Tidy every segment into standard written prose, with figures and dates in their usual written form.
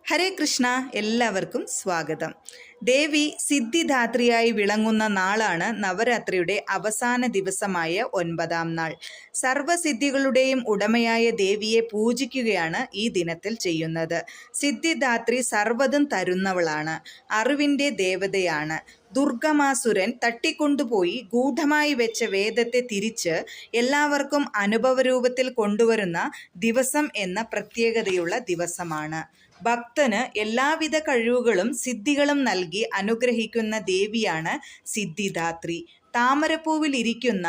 ഹരേ കൃഷ്ണ, എല്ലാവർക്കും സ്വാഗതം. ദേവി സിദ്ധിദാത്രിയായി വിളങ്ങുന്ന നാളാണ് നവരാത്രിയുടെ അവസാന ദിവസമായ 9-ാം നാൾ. സർവ്വസിദ്ധികളുടെയും ഉടമയായ ദേവിയെ പൂജിക്കുകയാണ് ഈ ദിനത്തിൽ ചെയ്യുന്നത്. സിദ്ധിദാത്രി സർവ്വതും തരുന്നവളാണ്, അറിവിൻ്റെ ദേവതയാണ്. ദുർഗമാസുരൻ തട്ടിക്കൊണ്ടുപോയി ഗൂഢമായി വെച്ച വേദത്തെ തിരിച്ച് എല്ലാവർക്കും അനുഭവരൂപത്തിൽ കൊണ്ടുവരുന്ന ദിവസം എന്ന പ്രത്യേകതയുള്ള ദിവസമാണ്. ഭക്തന് എല്ലാവിധ കഴിവുകളും സിദ്ധികളും നൽകി അനുഗ്രഹിക്കുന്ന ദേവിയാണ് സിദ്ധിദാത്രി. താമരപ്പൂവിൽ ഇരിക്കുന്ന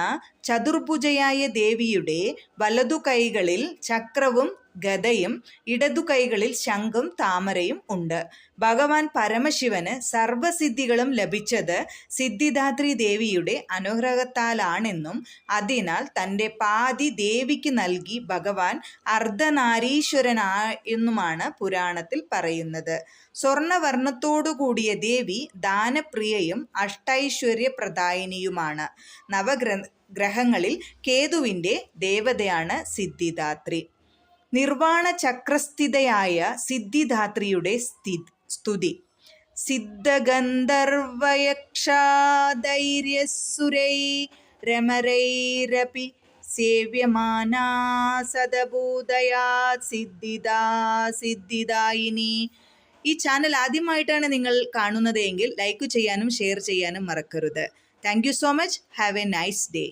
ചതുർഭുജയായ ദേവിയുടെ വലതു കൈകളിൽ ചക്രവും ഗദയും ഇടതു കൈകളിൽ ശംഖും താമരയും ഉണ്ട്. ഭഗവാൻ പരമശിവന് സർവസിദ്ധികളും ലഭിച്ചത് സിദ്ധിദാത്രി ദേവിയുടെ അനുഗ്രഹത്താലാണെന്നും അതിനാൽ തൻ്റെ പാതി ദേവിക്ക് നൽകി ഭഗവാൻ അർദ്ധനാരീശ്വരനായെന്നുമാണ് പുരാണത്തിൽ പറയുന്നത്. സ്വർണവർണ്ണത്തോടുകൂടിയ ദേവി ദാനപ്രിയയും അഷ്ടൈശ്വര്യപ്രദായിനിയുമാണ്. നവഗ്രഹങ്ങളിൽ കേതുവിൻ്റെ ദേവതയാണ് സിദ്ധിദാത്രി. നിർവാണ ചക്രസ്ഥിതയായ സിദ്ധിദാത്രിയുടെ സ്തുതി. സിദ്ധഗന്ധർവയക്ഷാധൈര്യസുരൈരമരൈരപി സേവ്യമാനാ സദഭൂതയാ സിദ്ധിദായിനി. ഈ ചാനൽ ആദ്യമായിട്ടാണ് നിങ്ങൾ കാണുന്നതെങ്കിൽ ലൈക്ക് ചെയ്യാനും ഷെയർ ചെയ്യാനും മറക്കരുത്. Thank you so much. Have A nice day.